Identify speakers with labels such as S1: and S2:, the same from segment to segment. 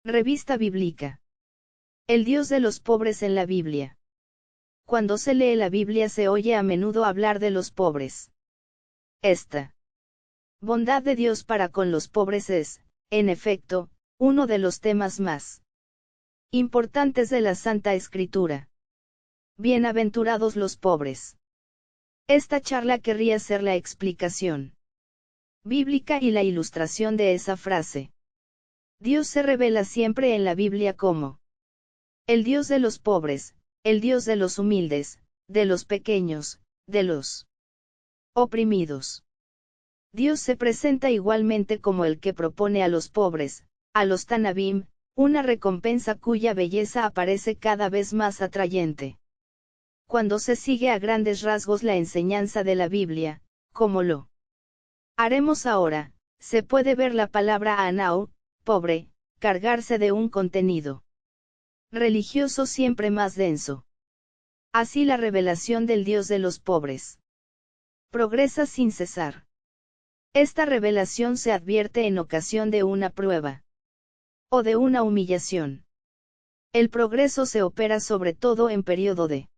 S1: Revista Bíblica. El Dios de los pobres en la Biblia. Cuando se lee la Biblia se oye a menudo hablar de los pobres. Esta bondad de Dios para con los pobres es, en efecto, uno de los temas más importantes de la Santa Escritura. Bienaventurados los pobres. Esta charla querría ser la explicación bíblica y la ilustración de esa frase. Dios se revela siempre en la Biblia como el Dios de los pobres, el Dios de los humildes, de los pequeños, de los oprimidos. Dios se presenta igualmente como el que propone a los pobres, a los Tanabim, una recompensa cuya belleza aparece cada vez más atrayente. Cuando se sigue a grandes rasgos la enseñanza de la Biblia, como lo haremos ahora, se puede ver la palabra anau, pobre, cargarse de un contenido religioso siempre más denso. Así la revelación del Dios de los pobres progresa sin cesar. Esta revelación se advierte en ocasión de una prueba o de una humillación. El progreso se opera sobre todo en periodo de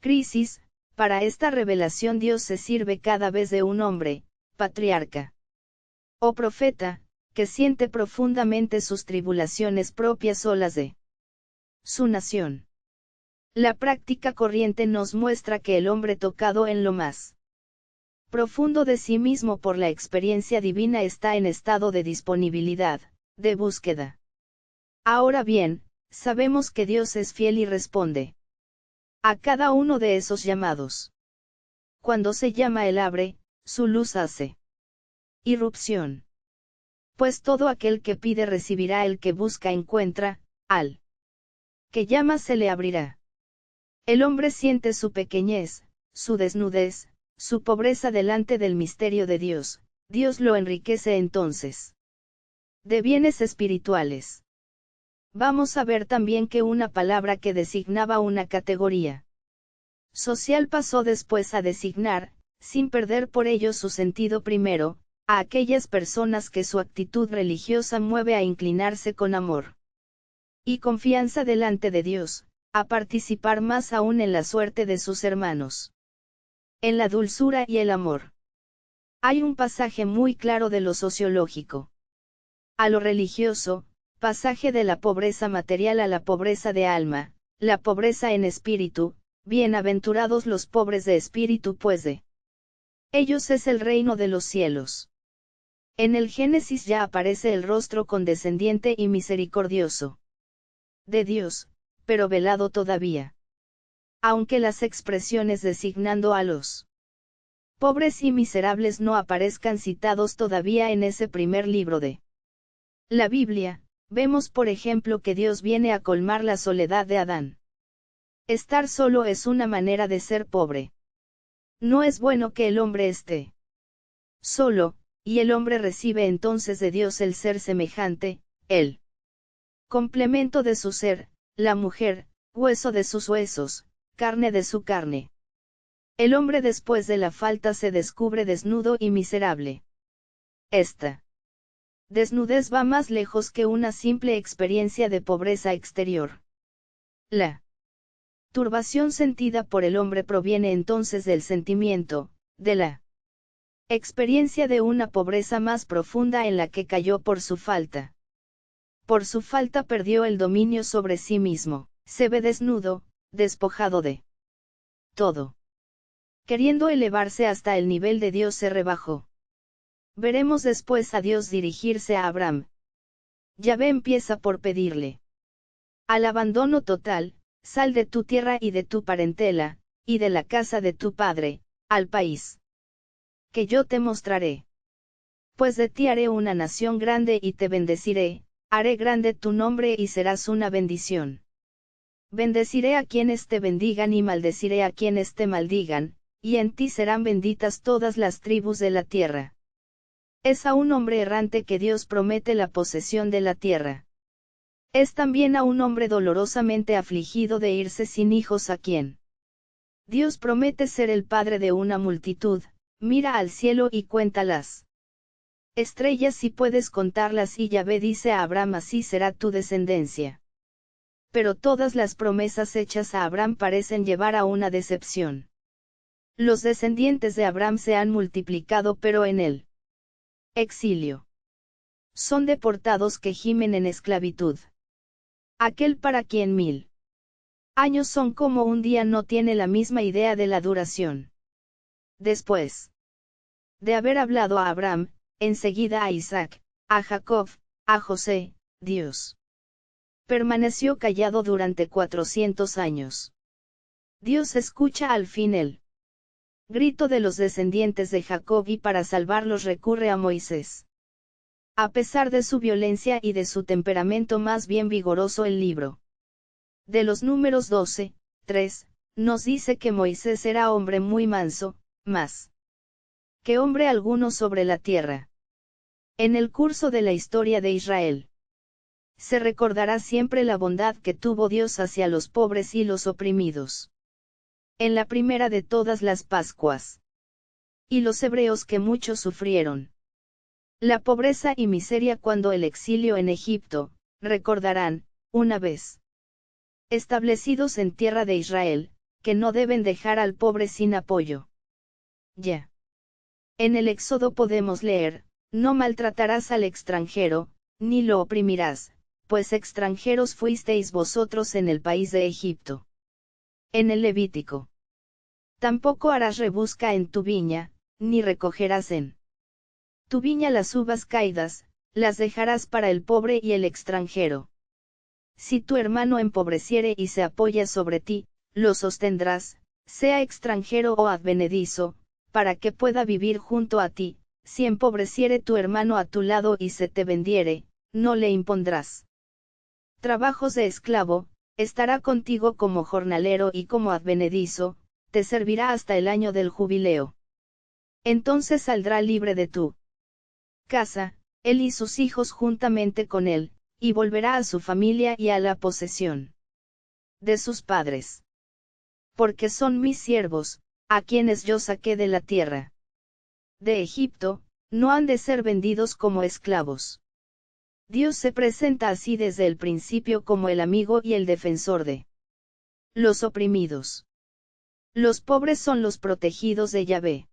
S1: crisis. Para esta revelación Dios se sirve cada vez de un hombre, patriarca o profeta, que siente profundamente sus tribulaciones propias o las de su nación. La práctica corriente nos muestra que el hombre tocado en lo más profundo de sí mismo por la experiencia divina está en estado de disponibilidad, de búsqueda. Ahora bien, sabemos que Dios es fiel y responde a cada uno de esos llamados. Cuando se llama Él abre, su luz hace irrupción. Pues todo aquel que pide recibirá, el que busca encuentra, al que llama se le abrirá. El hombre siente su pequeñez, su desnudez, su pobreza delante del misterio de Dios. Dios lo enriquece entonces de bienes espirituales. Vamos a ver también que una palabra que designaba una categoría social pasó después a designar, sin perder por ello su sentido primero, a aquellas personas que su actitud religiosa mueve a inclinarse con amor y confianza delante de Dios, a participar más aún en la suerte de sus hermanos, en la dulzura y el amor. Hay un pasaje muy claro de lo sociológico a lo religioso, pasaje de la pobreza material a la pobreza de alma, la pobreza en espíritu. Bienaventurados los pobres de espíritu, pues de ellos es el reino de los cielos. En el Génesis ya aparece el rostro condescendiente y misericordioso de Dios, pero velado todavía. Aunque las expresiones designando a los pobres y miserables no aparezcan citados todavía en ese primer libro de la Biblia, vemos por ejemplo que Dios viene a colmar la soledad de Adán. Estar solo es una manera de ser pobre. No es bueno que el hombre esté solo, y el hombre recibe entonces de Dios el ser semejante, el complemento de su ser, la mujer, hueso de sus huesos, carne de su carne. El hombre después de la falta se descubre desnudo y miserable. Esta desnudez va más lejos que una simple experiencia de pobreza exterior. La turbación sentida por el hombre proviene entonces del sentimiento, de la experiencia de una pobreza más profunda en la que cayó por su falta. Por su falta perdió el dominio sobre sí mismo, se ve desnudo, despojado de todo. Queriendo elevarse hasta el nivel de Dios se rebajó. Veremos después a Dios dirigirse a Abraham. Yahvé empieza por pedirle al abandono total: sal de tu tierra y de tu parentela, y de la casa de tu padre, al país que yo te mostraré. Pues de ti haré una nación grande y te bendeciré, haré grande tu nombre y serás una bendición. Bendeciré a quienes te bendigan y maldeciré a quienes te maldigan, y en ti serán benditas todas las tribus de la tierra. Es a un hombre errante que Dios promete la posesión de la tierra. Es también a un hombre dolorosamente afligido de irse sin hijos a quien Dios promete ser el padre de una multitud. Mira al cielo y cuenta las estrellas si puedes contarlas, y Yahvé dice a Abraham: así será tu descendencia. Pero todas las promesas hechas a Abraham parecen llevar a una decepción. Los descendientes de Abraham se han multiplicado, pero en el exilio son deportados que gimen en esclavitud. Aquel para quien 1000 años son como un día no tiene la misma idea de la duración. Después de haber hablado a Abraham, enseguida a Isaac, a Jacob, a José, Dios permaneció callado durante 400 años. Dios escucha al fin el grito de los descendientes de Jacob y para salvarlos recurre a Moisés. A pesar de su violencia y de su temperamento más bien vigoroso, el libro de los Números 12:3, nos dice que Moisés era hombre muy manso, más que hombre alguno sobre la tierra. En el curso de la historia de Israel, se recordará siempre la bondad que tuvo Dios hacia los pobres y los oprimidos. En la primera de todas las Pascuas, y los hebreos que mucho sufrieron la pobreza y miseria cuando el exilio en Egipto, recordarán, una vez establecidos en tierra de Israel, que no deben dejar al pobre sin apoyo. Ya. En el Éxodo podemos leer: no maltratarás al extranjero, ni lo oprimirás, pues extranjeros fuisteis vosotros en el país de Egipto. En el Levítico: tampoco harás rebusca en tu viña, ni recogerás en tu viña las uvas caídas, las dejarás para el pobre y el extranjero. Si tu hermano empobreciere y se apoya sobre ti, lo sostendrás, sea extranjero o advenedizo, para que pueda vivir junto a ti. Si empobreciere tu hermano a tu lado y se te vendiere, no le impondrás trabajos de esclavo, estará contigo como jornalero y como advenedizo, te servirá hasta el año del jubileo. Entonces saldrá libre de tu casa, él y sus hijos juntamente con él, y volverá a su familia y a la posesión de sus padres. Porque son mis siervos, a quienes yo saqué de la tierra de Egipto, no han de ser vendidos como esclavos. Dios se presenta así desde el principio como el amigo y el defensor de los oprimidos. Los pobres son los protegidos de Yahvé.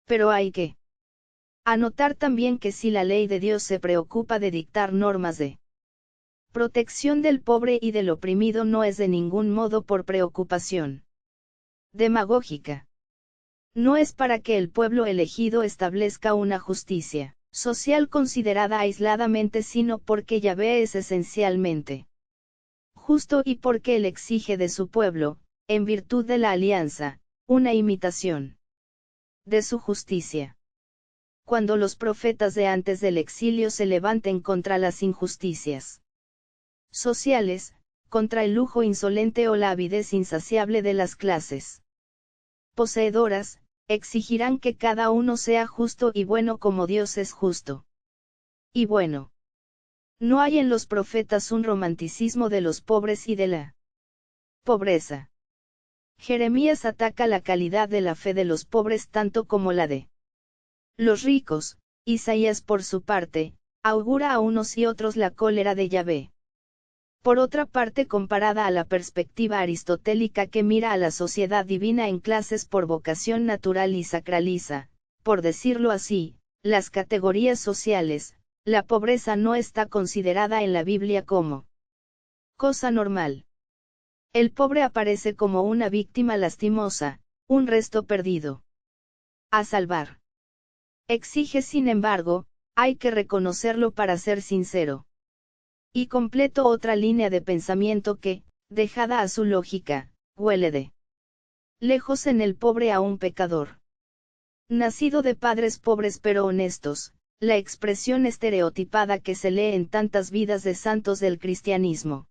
S1: Pero hay que anotar también que si la ley de Dios se preocupa de dictar normas de protección del pobre y del oprimido, no es de ningún modo por preocupación demagógica. No es para que el pueblo elegido establezca una justicia social considerada aisladamente, sino porque Yahvé es esencialmente justo y porque él exige de su pueblo, en virtud de la alianza, una imitación de su justicia. Cuando los profetas de antes del exilio se levanten contra las injusticias sociales, contra el lujo insolente o la avidez insaciable de las clases poseedoras, exigirán que cada uno sea justo y bueno como Dios es justo y bueno. No hay en los profetas un romanticismo de los pobres y de la pobreza. Jeremías ataca la calidad de la fe de los pobres tanto como la de los ricos. Isaías, por su parte, augura a unos y otros la cólera de Yahvé. Por otra parte, comparada a la perspectiva aristotélica que mira a la sociedad divina en clases por vocación natural y sacraliza, por decirlo así, las categorías sociales, la pobreza no está considerada en la Biblia como cosa normal. El pobre aparece como una víctima lastimosa, un resto perdido a salvar. Exige, sin embargo, hay que reconocerlo para ser sincero y completo, otra línea de pensamiento que, dejada a su lógica, huele de lejos en el pobre a un pecador. Nacido de padres pobres pero honestos, la expresión estereotipada que se lee en tantas vidas de santos del cristianismo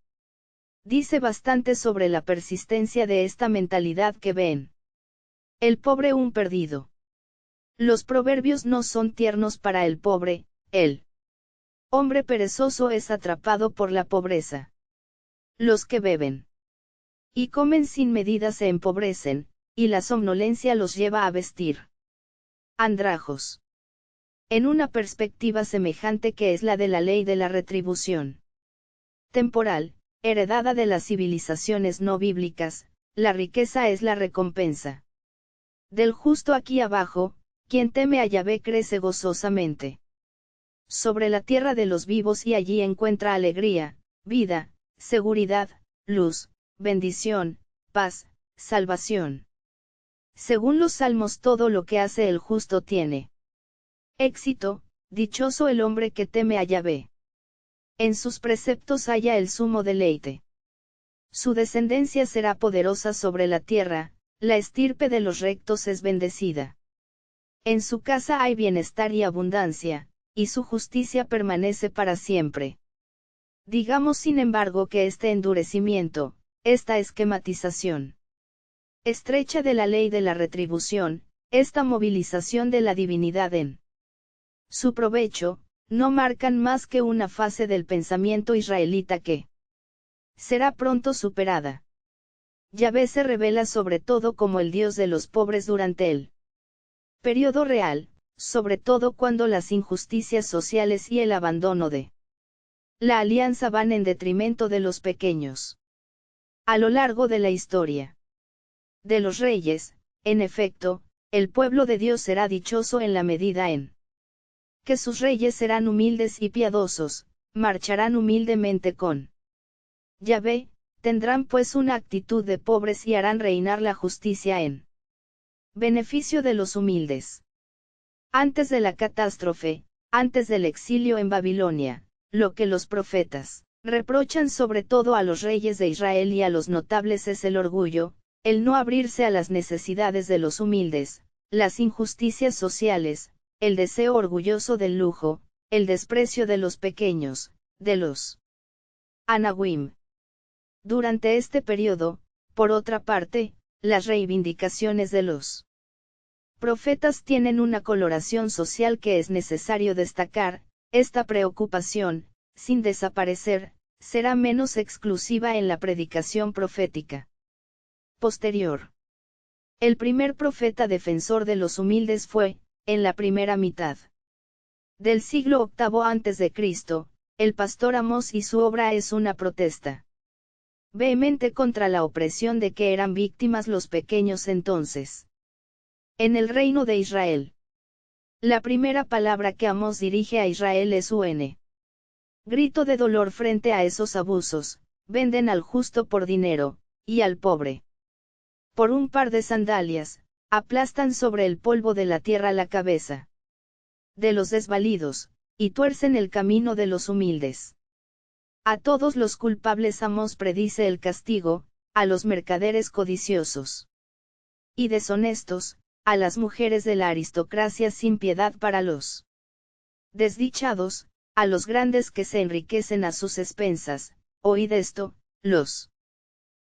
S1: dice bastante sobre la persistencia de esta mentalidad que ven el pobre un perdido. Los proverbios no son tiernos para el pobre, el hombre perezoso es atrapado por la pobreza. Los que beben y comen sin medida se empobrecen, y la somnolencia los lleva a vestir andrajos. en una perspectiva semejante que es la de la ley de la retribución temporal, heredada de las civilizaciones no bíblicas, la riqueza es la recompensa del justo aquí abajo, quien teme a Yahvé crece gozosamente sobre la tierra de los vivos y allí encuentra alegría, vida, seguridad, luz, bendición, paz, salvación. Según los salmos todo lo que hace el justo tiene éxito, dichoso el hombre que teme a Yahvé. En sus preceptos haya el sumo deleite. Su descendencia será poderosa sobre la tierra, la estirpe de los rectos es bendecida. En su casa hay bienestar y abundancia, y su justicia permanece para siempre. Digamos sin embargo que este endurecimiento, esta esquematización estrecha de la ley de la retribución, esta movilización de la divinidad en su provecho, no marcan más que una fase del pensamiento israelita que será pronto superada. Yahvé se revela sobre todo como el Dios de los pobres durante el periodo real, sobre todo cuando las injusticias sociales y el abandono de la alianza van en detrimento de los pequeños. A lo largo de la historia de los reyes, en efecto, el pueblo de Dios será dichoso en la medida en que sus reyes serán humildes y piadosos, marcharán humildemente con Yahvé, tendrán pues una actitud de pobres y harán reinar la justicia en beneficio de los humildes. Antes de la catástrofe, antes del exilio en Babilonia, lo que los profetas reprochan sobre todo a los reyes de Israel y a los notables es el orgullo, el no abrirse a las necesidades de los humildes, las injusticias sociales, el deseo orgulloso del lujo, el desprecio de los pequeños, de los Anawim. Durante este periodo, por otra parte, las reivindicaciones de los profetas tienen una coloración social que es necesario destacar. Esta preocupación, sin desaparecer, será menos exclusiva en la predicación profética posterior. El primer profeta defensor de los humildes fue, en la primera mitad del siglo VIII a.C., el pastor Amós y su obra es una protesta vehemente contra la opresión de que eran víctimas los pequeños entonces. En el reino de Israel. La primera palabra que Amós dirige a Israel es un grito de dolor frente a esos abusos, venden al justo por dinero, y al pobre por un par de sandalias, aplastan sobre el polvo de la tierra la cabeza de los desvalidos, y tuercen el camino de los humildes. A todos los culpables Amós predice el castigo, a los mercaderes codiciosos y deshonestos, a las mujeres de la aristocracia sin piedad para los desdichados, a los grandes que se enriquecen a sus expensas, oíd esto, los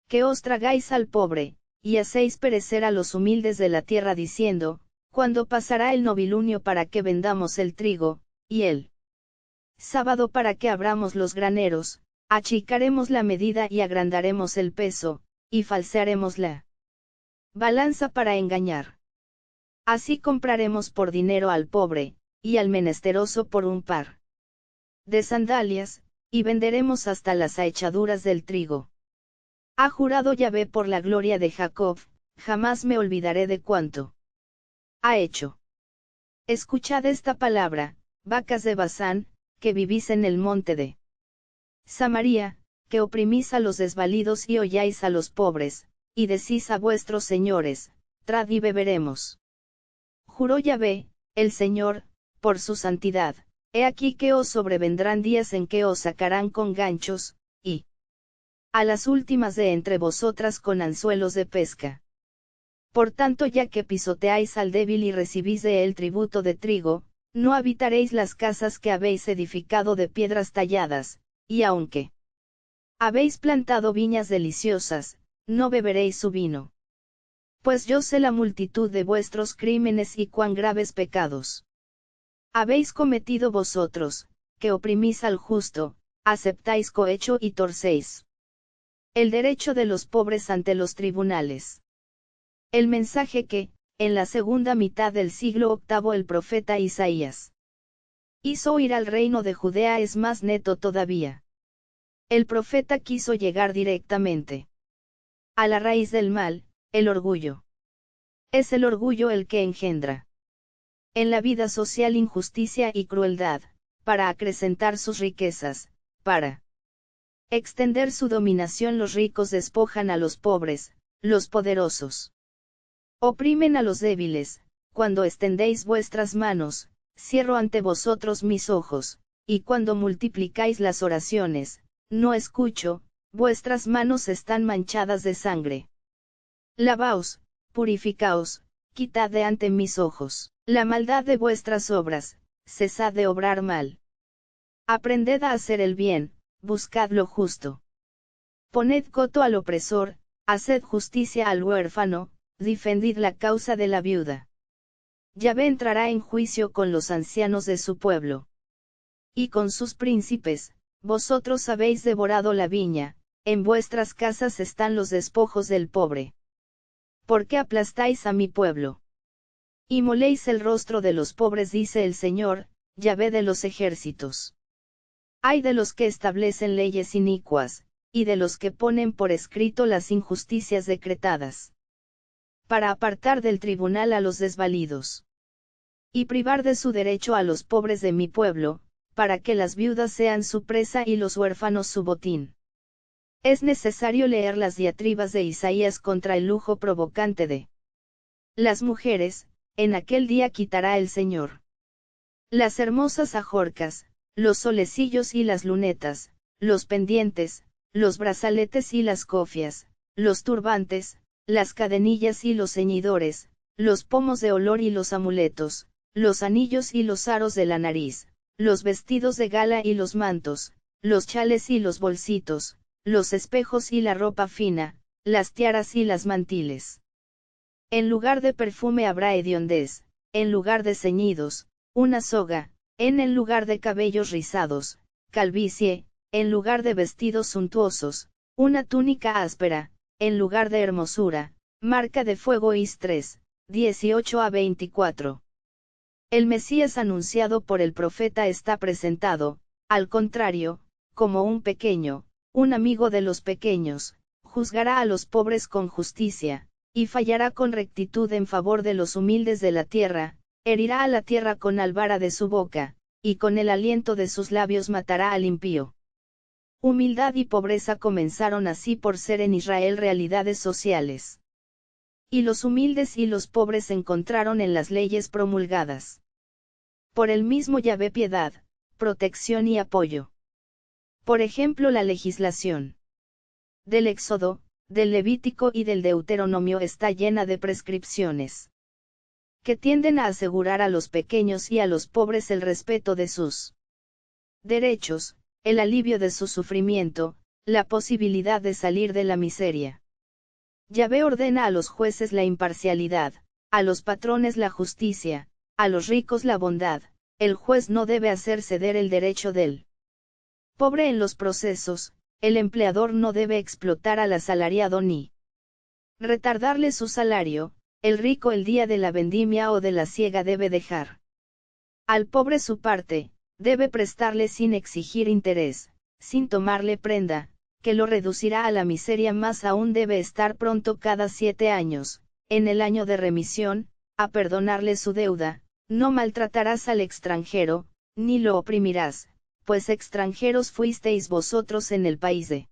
S1: que os tragáis al pobre, y hacéis perecer a los humildes de la tierra diciendo, ¿cuándo pasará el novilunio para que vendamos el trigo, y el sábado para que abramos los graneros, achicaremos la medida y agrandaremos el peso, y falsearemos la balanza para engañar? Así compraremos por dinero al pobre, y al menesteroso por un par de sandalias, y venderemos hasta las ahechaduras del trigo. Ha jurado Yahvé por la gloria de Jacob, jamás me olvidaré de cuánto ha hecho. Escuchad esta palabra, vacas de Basán, que vivís en el monte de Samaria, que oprimís a los desvalidos y holláis a los pobres, y decís a vuestros señores, trad y beberemos. Juró Yahvé, el Señor, por su santidad, he aquí que os sobrevendrán días en que os sacarán con ganchos, y a las últimas de entre vosotras con anzuelos de pesca. Por tanto, ya que pisoteáis al débil y recibís de él tributo de trigo, no habitaréis las casas que habéis edificado de piedras talladas, y aunque habéis plantado viñas deliciosas, no beberéis su vino. Pues yo sé la multitud de vuestros crímenes y cuán graves pecados habéis cometido vosotros, que oprimís al justo, aceptáis cohecho y torcéis el derecho de los pobres ante los tribunales. El mensaje que, en la segunda mitad del siglo VIII el profeta Isaías Hizo huir al reino de Judea es más neto todavía. El profeta quiso llegar directamente a la raíz del mal, el orgullo. Es el orgullo el que engendra en la vida social injusticia y crueldad, para acrecentar sus riquezas, para extender su dominación. Los ricos despojan a los pobres, los poderosos oprimen a los débiles. Cuando extendéis vuestras manos, cierro ante vosotros mis ojos, y cuando multiplicáis las oraciones, no escucho, vuestras manos están manchadas de sangre. Lavaos, purificaos, quitad de ante mis ojos la maldad de vuestras obras, cesad de obrar mal. Aprended a hacer el bien, buscad lo justo. Poned coto al opresor, haced justicia al huérfano, defendid la causa de la viuda. Yahvé entrará en juicio con los ancianos de su pueblo. Y con sus príncipes, vosotros habéis devorado la viña, en vuestras casas están los despojos del pobre. ¿Por qué aplastáis a mi pueblo? Y moléis el rostro de los pobres, dice el Señor, Yahvé de los ejércitos. Ay de los que establecen leyes inicuas, y de los que ponen por escrito las injusticias decretadas, para apartar del tribunal a los desvalidos, y privar de su derecho a los pobres de mi pueblo, para que las viudas sean su presa y los huérfanos su botín. Es necesario leer las diatribas de Isaías contra el lujo provocante de las mujeres. En aquel día quitará el Señor las hermosas ajorcas, los solecillos y las lunetas, los pendientes, los brazaletes y las cofias, los turbantes, las cadenillas y los ceñidores, los pomos de olor y los amuletos, los anillos y los aros de la nariz, los vestidos de gala y los mantos, los chales y los bolsitos, los espejos y la ropa fina, las tiaras y las mantiles. En lugar de perfume habrá hediondez, en lugar de ceñidos, una soga, en el lugar de cabellos rizados, calvicie, en lugar de vestidos suntuosos, una túnica áspera, en lugar de hermosura, marca de fuego. Is 3, 18-24. El Mesías anunciado por el profeta está presentado, al contrario, como un pequeño, un amigo de los pequeños, juzgará a los pobres con justicia, y fallará con rectitud en favor de los humildes de la tierra, herirá a la tierra con la vara de su boca, y con el aliento de sus labios matará al impío. Humildad y pobreza comenzaron así por ser en Israel realidades sociales. Y los humildes y los pobres encontraron en las leyes promulgadas por el mismo Yahvé piedad, protección y apoyo. Por ejemplo, la legislación del Éxodo, del Levítico y del Deuteronomio está llena de prescripciones que tienden a asegurar a los pequeños y a los pobres el respeto de sus derechos, el alivio de su sufrimiento, la posibilidad de salir de la miseria. Yahvé ordena a los jueces la imparcialidad, a los patrones la justicia, a los ricos la bondad. El juez no debe hacer ceder el derecho del pobre en los procesos, el empleador no debe explotar al asalariado ni retardarle su salario. El rico el día de la vendimia o de la siega debe dejar al pobre su parte, debe prestarle sin exigir interés, sin tomarle prenda, que lo reducirá a la miseria. Más aún debe estar pronto cada 7 años, en el año de remisión, a perdonarle su deuda. No maltratarás al extranjero, ni lo oprimirás, pues extranjeros fuisteis vosotros en el país de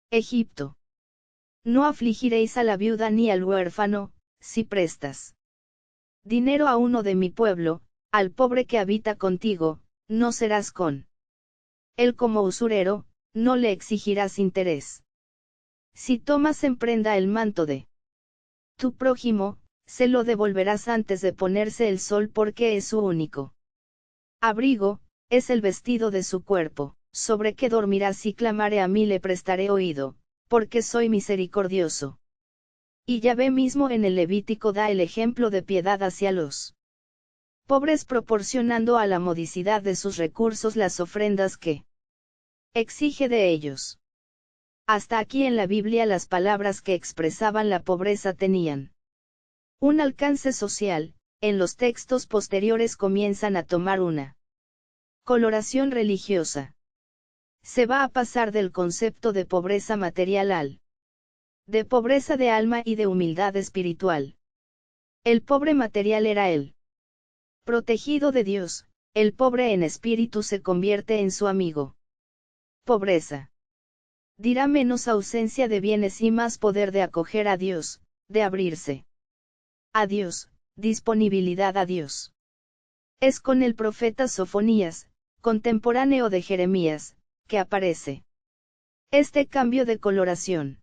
S1: Egipto. No afligiréis a la viuda ni al huérfano. Si prestas dinero a uno de mi pueblo, al pobre que habita contigo, no serás con él como usurero, no le exigirás interés. Si tomas en prenda el manto de tu prójimo, se lo devolverás antes de ponerse el sol, porque es su único abrigo, es el vestido de su cuerpo. Sobre qué dormirás si clamare a mí le prestaré oído, porque soy misericordioso. Y Yahvé mismo en el Levítico da el ejemplo de piedad hacia los pobres, proporcionando a la modicidad de sus recursos las ofrendas que exige de ellos. Hasta aquí en la Biblia las palabras que expresaban la pobreza tenían un alcance social. En los textos posteriores comienzan a tomar una Coloración religiosa. Se va a pasar del concepto de pobreza material al de pobreza de alma y de humildad espiritual. El pobre material era el protegido de Dios, el pobre en espíritu se convierte en su amigo. Pobreza. Dirá menos ausencia de bienes y más poder de acoger a Dios, de abrirse a Dios, disponibilidad a Dios. Es con el profeta Sofonías, contemporáneo de Jeremías, que aparece este cambio de coloración.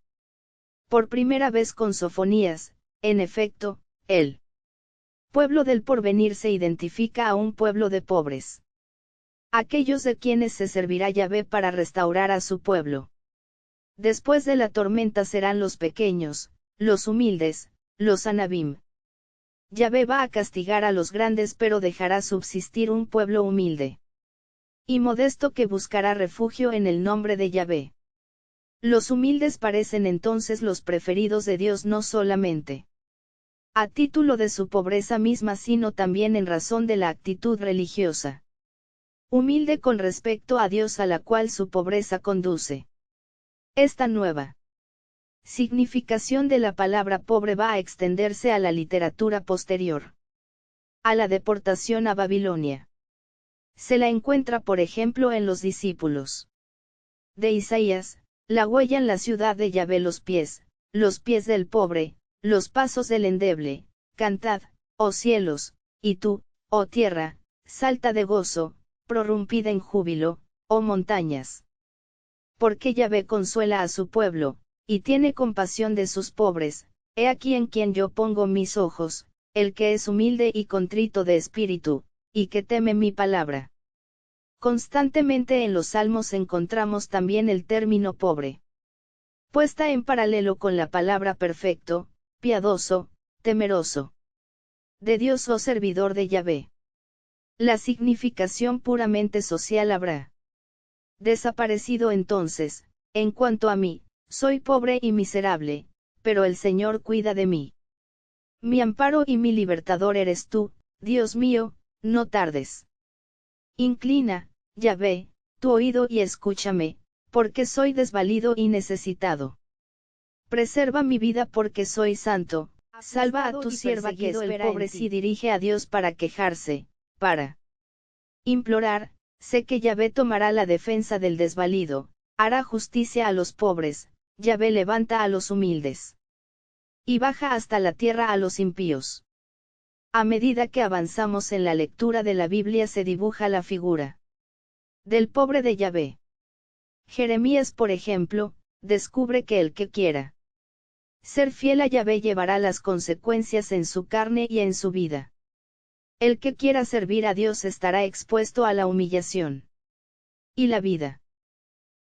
S1: Por primera vez con Sofonías, en efecto, el pueblo del porvenir se identifica a un pueblo de pobres. Aquellos de quienes se servirá Yahvé para restaurar a su pueblo. Después de la tormenta serán los pequeños, los humildes, los anabim. Yahvé va a castigar a los grandes pero dejará subsistir un pueblo humilde y modesto que buscará refugio en el nombre de Yahvé. Los humildes parecen entonces los preferidos de Dios no solamente a título de su pobreza misma sino también en razón de la actitud religiosa humilde con respecto a Dios a la cual su pobreza conduce. Esta nueva significación de la palabra pobre va a extenderse a la literatura posterior. A la deportación a Babilonia. Se la encuentra por ejemplo en los discípulos de Isaías, la huella en la ciudad de Yahvé los pies del pobre, los pasos del endeble, cantad, oh cielos, y tú, oh tierra, salta de gozo, prorrumpida en júbilo, oh montañas. Porque Yahvé consuela a su pueblo, y tiene compasión de sus pobres, he aquí en quien yo pongo mis ojos, el que es humilde y contrito de espíritu, y que teme mi palabra. Constantemente en los salmos encontramos también el término pobre, puesta en paralelo con la palabra perfecto, piadoso, temeroso de Dios o servidor de Yahvé. La significación puramente social habrá desaparecido entonces. En cuanto a mí, soy pobre y miserable, pero el Señor cuida de mí. Mi amparo y mi libertador eres tú, Dios mío, no tardes. Inclina, Yahvé, tu oído y escúchame, porque soy desvalido y necesitado. Preserva mi vida porque soy santo, salva a tu sierva que el pobre si dirige a Dios para quejarse, para implorar, sé que Yahvé tomará la defensa del desvalido, hará justicia a los pobres, Yahvé levanta a los humildes. Y baja hasta la tierra a los impíos. A medida que avanzamos en la lectura de la Biblia se dibuja la figura del pobre de Yahvé. Jeremías, por ejemplo, descubre que el que quiera ser fiel a Yahvé llevará las consecuencias en su carne y en su vida. El que quiera servir a Dios estará expuesto a la humillación. Y la vida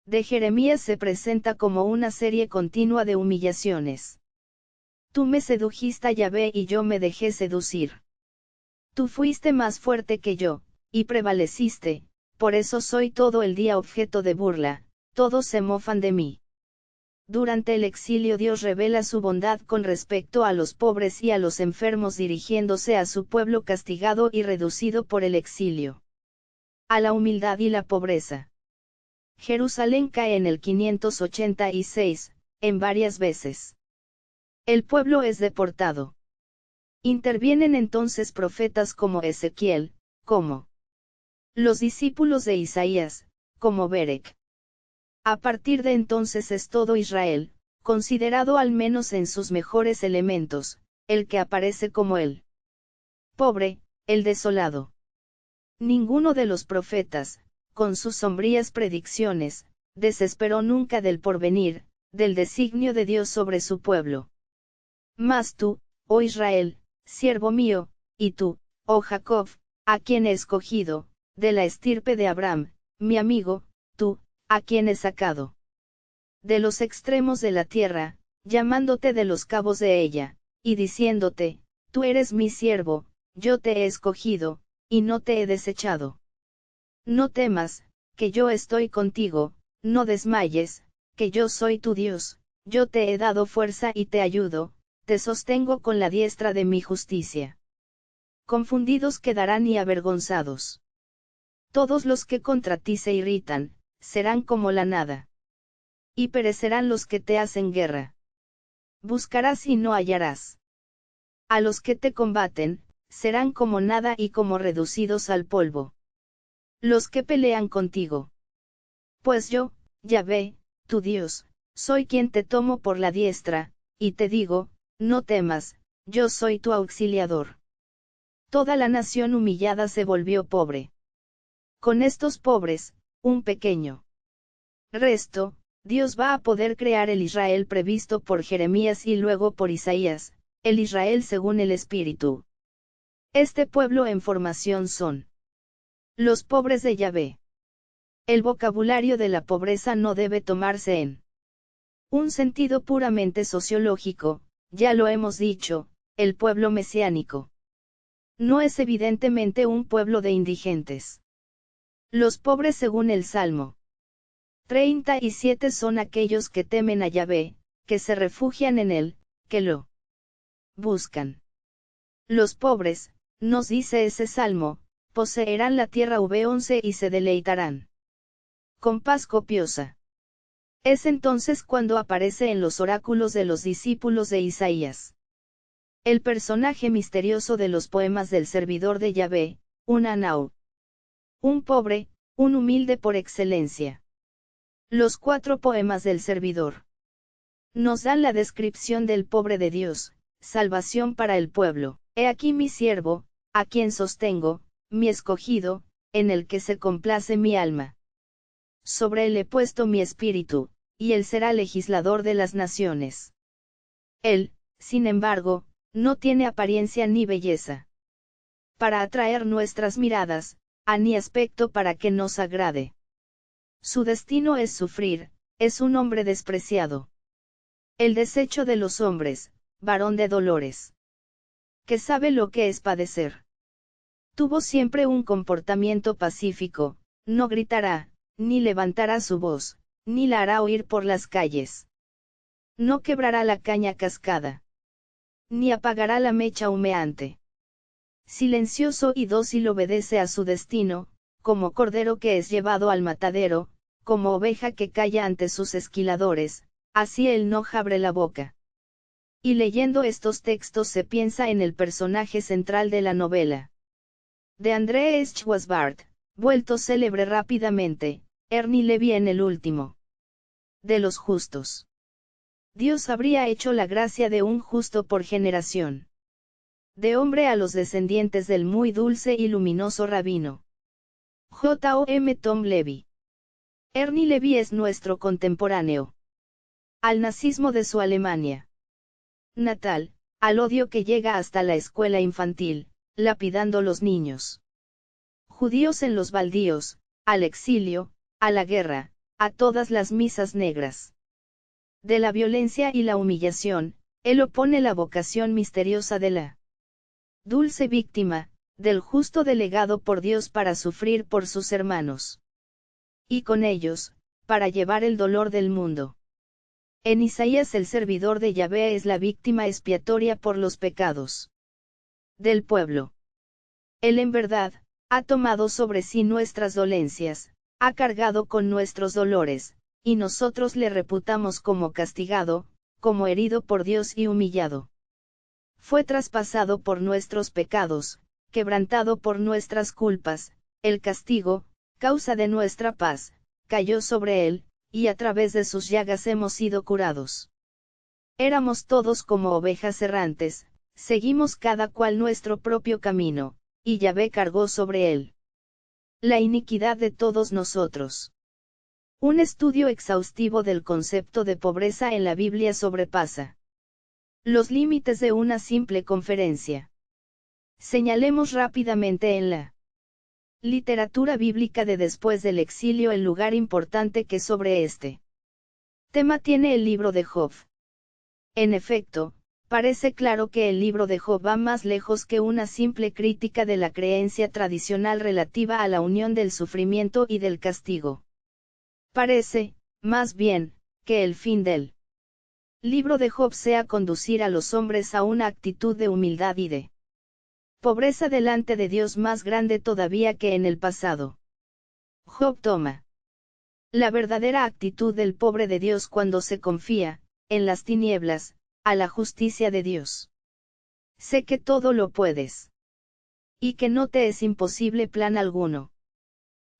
S1: de Jeremías se presenta como una serie continua de humillaciones. Tú me sedujiste, Yahvé, y yo me dejé seducir. Tú fuiste más fuerte que yo, y prevaleciste, por eso soy todo el día objeto de burla, todos se mofan de mí. Durante el exilio Dios revela su bondad con respecto a los pobres y a los enfermos dirigiéndose a su pueblo castigado y reducido por el exilio. A la humildad y la pobreza. Jerusalén cae en el 586, en varias veces. El pueblo es deportado. Intervienen entonces profetas como Ezequiel, como los discípulos de Isaías, como Berec. A partir de entonces es todo Israel, considerado al menos en sus mejores elementos, el que aparece como el pobre, el desolado. Ninguno de los profetas, con sus sombrías predicciones, desesperó nunca del porvenir, del designio de Dios sobre su pueblo. Mas tú, oh Israel, siervo mío, y tú, oh Jacob, a quien he escogido, de la estirpe de Abraham, mi amigo, tú, a quien he sacado de los extremos de la tierra, llamándote de los cabos de ella, y diciéndote, tú eres mi siervo, yo te he escogido, y no te he desechado. No temas, que yo estoy contigo, no desmayes, que yo soy tu Dios, yo te he dado fuerza y te ayudo, te sostengo con la diestra de mi justicia. Confundidos quedarán y avergonzados Todos los que contra ti se irritan, serán como la nada. Y perecerán los que te hacen guerra. Buscarás y no hallarás. A los que te combaten, serán como nada y como reducidos al polvo. Los que pelean contigo. Pues yo, Yahvé, tu Dios, soy quien te tomo por la diestra, y te digo, no temas, yo soy tu auxiliador. Toda la nación humillada se volvió pobre. Con estos pobres, un pequeño resto, Dios va a poder crear el Israel previsto por Jeremías y luego por Isaías, el Israel según el Espíritu. Este pueblo en formación son los pobres de Yahvé. El vocabulario de la pobreza no debe tomarse en un sentido puramente sociológico, ya lo hemos dicho, el pueblo mesiánico no es evidentemente un pueblo de indigentes. Los pobres según el Salmo 37 son aquellos que temen a Yahvé, que se refugian en él, que lo buscan. Los pobres, nos dice ese salmo, poseerán la tierra v11 y se deleitarán con paz copiosa. Es entonces cuando aparece en los oráculos de los discípulos de Isaías el personaje misterioso de los poemas del servidor de Yahvé, un Anau. Un pobre, un humilde por excelencia. Los 4 poemas del servidor nos dan la descripción del pobre de Dios, salvación para el pueblo. He aquí mi siervo, a quien sostengo, mi escogido, en el que se complace mi alma. Sobre él he puesto mi espíritu, y él será legislador de las naciones. Él, sin embargo, no tiene apariencia ni belleza para atraer nuestras miradas, ni aspecto para que nos agrade. Su destino es sufrir, es un hombre despreciado. El desecho de los hombres, varón de dolores. Que sabe lo que es padecer. Tuvo siempre un comportamiento pacífico, no gritará, ni levantará su voz, ni la hará oír por las calles. No quebrará la caña cascada. Ni apagará la mecha humeante. Silencioso y dócil obedece a su destino, como cordero que es llevado al matadero, como oveja que calla ante sus esquiladores, así él no abre la boca. Y leyendo estos textos se piensa en el personaje central de la novela. De André Schwarzbart, vuelto célebre rápidamente, Ernie Levy en el último de los justos. Dios habría hecho la gracia de un justo por generación. De hombre a los descendientes del muy dulce y luminoso rabino J.O.M. Tom Levy. Ernie Levy es nuestro contemporáneo. Al nazismo de su Alemania natal, al odio que llega hasta la escuela infantil, lapidando los niños judíos en los baldíos, al exilio, a la guerra, a todas las misas negras. De la violencia y la humillación, él opone la vocación misteriosa de la dulce víctima, del justo delegado por Dios para sufrir por sus hermanos. Y con ellos, para llevar el dolor del mundo. En Isaías el servidor de Yahvé es la víctima expiatoria por los pecados del pueblo. Él en verdad, ha tomado sobre sí nuestras dolencias, ha cargado con nuestros dolores, y nosotros le reputamos como castigado, como herido por Dios y humillado. Fue traspasado por nuestros pecados, quebrantado por nuestras culpas, el castigo, causa de nuestra paz, cayó sobre él, y a través de sus llagas hemos sido curados. Éramos todos como ovejas errantes, seguimos cada cual nuestro propio camino, y Yahvé cargó sobre él la iniquidad de todos nosotros. Un estudio exhaustivo del concepto de pobreza en la Biblia sobrepasa los límites de una simple conferencia. Señalemos rápidamente en la literatura bíblica de después del exilio el lugar importante que sobre este tema tiene el libro de Job. En efecto, parece claro que el libro de Job va más lejos que una simple crítica de la creencia tradicional relativa a la unión del sufrimiento y del castigo. Parece, más bien, que el fin del libro de Job sea conducir a los hombres a una actitud de humildad y de pobreza delante de Dios más grande todavía que en el pasado. Job toma la verdadera actitud del pobre de Dios cuando se confía, en las tinieblas, a la justicia de Dios. Sé que todo lo puedes. Y que no te es imposible plan alguno.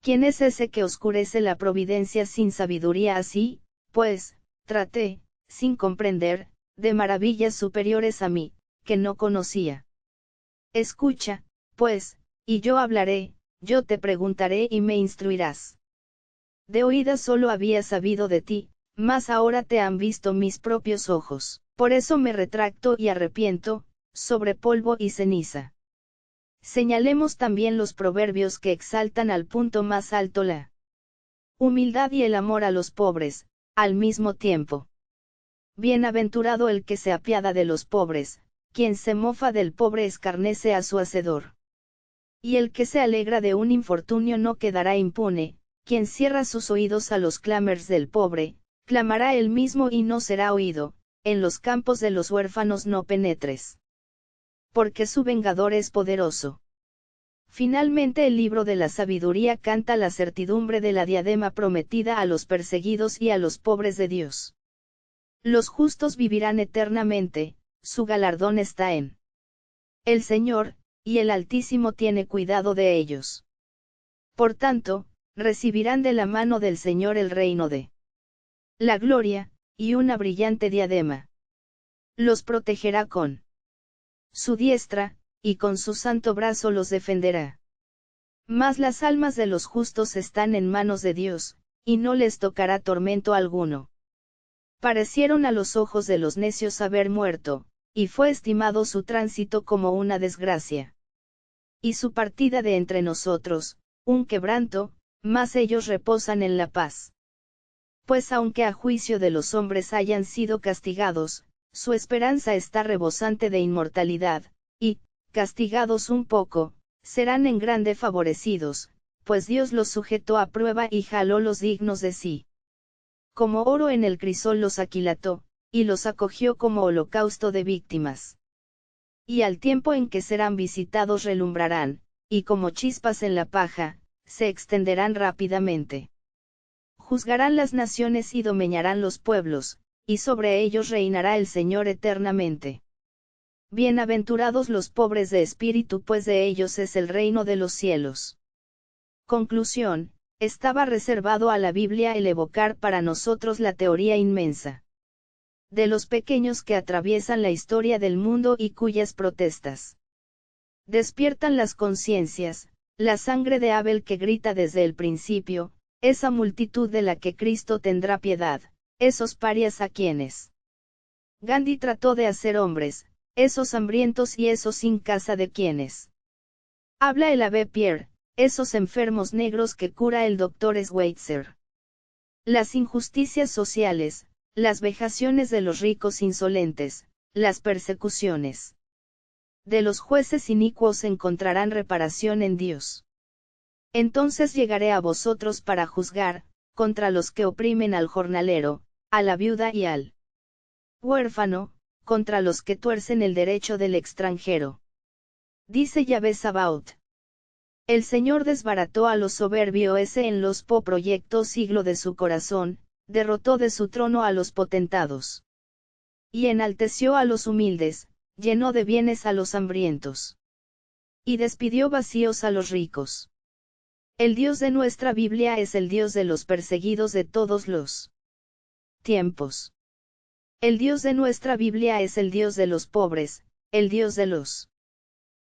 S1: ¿Quién es ese que oscurece la providencia sin sabiduría así? Pues, traté, sin comprender, de maravillas superiores a mí, que no conocía. Escucha, pues, y yo hablaré, yo te preguntaré y me instruirás. De oídas solo había sabido de ti, mas ahora te han visto mis propios ojos. Por eso me retracto y arrepiento, sobre polvo y ceniza. Señalemos también los proverbios que exaltan al punto más alto la humildad y el amor a los pobres, al mismo tiempo. Bienaventurado el que se apiada de los pobres, quien se mofa del pobre escarnece a su hacedor. Y el que se alegra de un infortunio no quedará impune, quien cierra sus oídos a los clamores del pobre, clamará él mismo y no será oído, en los campos de los huérfanos no penetres. Porque su vengador es poderoso. Finalmente el libro de la sabiduría canta la certidumbre de la diadema prometida a los perseguidos y a los pobres de Dios. Los justos vivirán eternamente, su galardón está en el Señor, y el Altísimo tiene cuidado de ellos. Por tanto, recibirán de la mano del Señor el reino de la gloria, y una brillante diadema. Los protegerá con su diestra, y con su santo brazo los defenderá. Mas las almas de los justos están en manos de Dios, y no les tocará tormento alguno. Parecieron a los ojos de los necios haber muerto, y fue estimado su tránsito como una desgracia. Y su partida de entre nosotros, un quebranto, mas ellos reposan en la paz. Pues aunque a juicio de los hombres hayan sido castigados, su esperanza está rebosante de inmortalidad, y, castigados un poco, serán en grande favorecidos, pues Dios los sujetó a prueba y jaló los dignos de sí. Como oro en el crisol los aquilató, y los acogió como holocausto de víctimas. Y al tiempo en que serán visitados relumbrarán, y como chispas en la paja, se extenderán rápidamente. Juzgarán las naciones y domeñarán los pueblos, y sobre ellos reinará el Señor eternamente. Bienaventurados los pobres de espíritu, pues de ellos es el reino de los cielos. Conclusión: estaba reservado a la Biblia el evocar para nosotros la teoría inmensa de los pequeños que atraviesan la historia del mundo y cuyas protestas despiertan las conciencias, la sangre de Abel que grita desde el principio, esa multitud de la que Cristo tendrá piedad, esos parias a quienes Gandhi trató de hacer hombres, esos hambrientos y esos sin casa de quienes habla el Ave Pierre, esos enfermos negros que cura el Dr. Schweitzer. Las injusticias sociales, las vejaciones de los ricos insolentes, las persecuciones de los jueces inicuos encontrarán reparación en Dios. Entonces llegaré a vosotros para juzgar, contra los que oprimen al jornalero, a la viuda y al huérfano, contra los que tuercen el derecho del extranjero. Dice Yahvé Sabaoth. El Señor desbarató a los soberbios en los proyectó siglo de su corazón, derrotó de su trono a los potentados. Y enalteció a los humildes, llenó de bienes a los hambrientos. Y despidió vacíos a los ricos. El Dios de nuestra Biblia es el Dios de los perseguidos de todos los tiempos. El Dios de nuestra Biblia es el Dios de los pobres, el Dios de los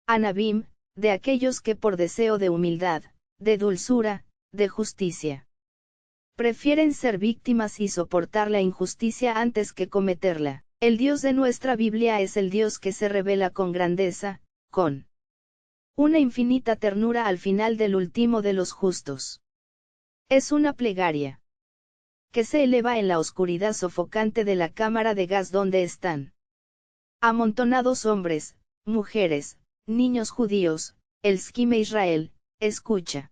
S1: Anabim, de aquellos que por deseo de humildad, de dulzura, de justicia, prefieren ser víctimas y soportar la injusticia antes que cometerla. El Dios de nuestra Biblia es el Dios que se revela con grandeza, con una infinita ternura al final del último de los justos. Es una plegaria que se eleva en la oscuridad sofocante de la cámara de gas donde están amontonados hombres, mujeres, niños judíos. El Schime Israel, escucha.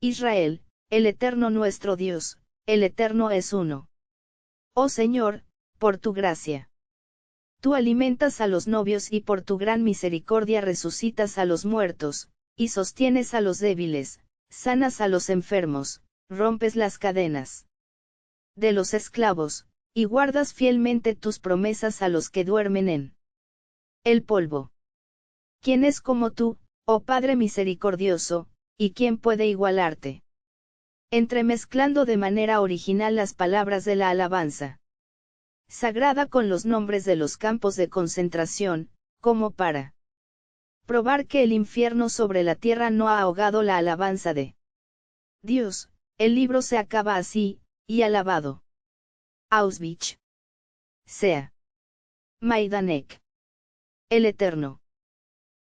S1: Israel, el Eterno nuestro Dios, el Eterno es uno. Oh Señor, por tu gracia. Tú alimentas a los novios y por tu gran misericordia resucitas a los muertos, y sostienes a los débiles, sanas a los enfermos, rompes las cadenas de los esclavos, y guardas fielmente tus promesas a los que duermen en el polvo. ¿Quién es como tú, oh Padre misericordioso, y quién puede igualarte? Entremezclando de manera original las palabras de la alabanza sagrada con los nombres de los campos de concentración, como para probar que el infierno sobre la tierra no ha ahogado la alabanza de Dios. El libro se acaba así, y alabado Auschwitz sea Majdanek, el Eterno,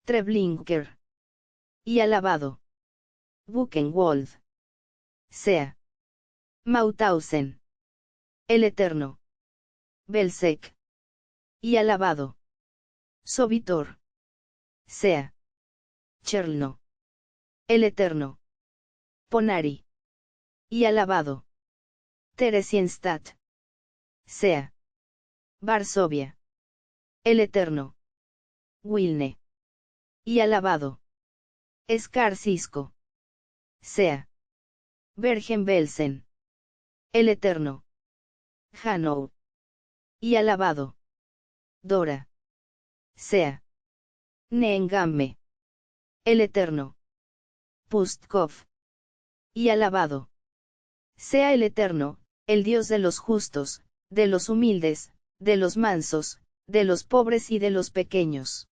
S1: Treblinka, y alabado Buchenwald sea Mauthausen, el Eterno, Belzec, y alabado Sobitor sea Cherno, el Eterno, Ponari, y alabado Theresienstadt sea Varsovia, el Eterno, Wilne, y alabado Skarcisko sea Bergen-Belsen, el Eterno, Hanau, y alabado Dora sea Neuengamme, el Eterno, Pustkov, y alabado sea el Eterno, el Dios de los justos, de los humildes, de los mansos, de los pobres y de los pequeños.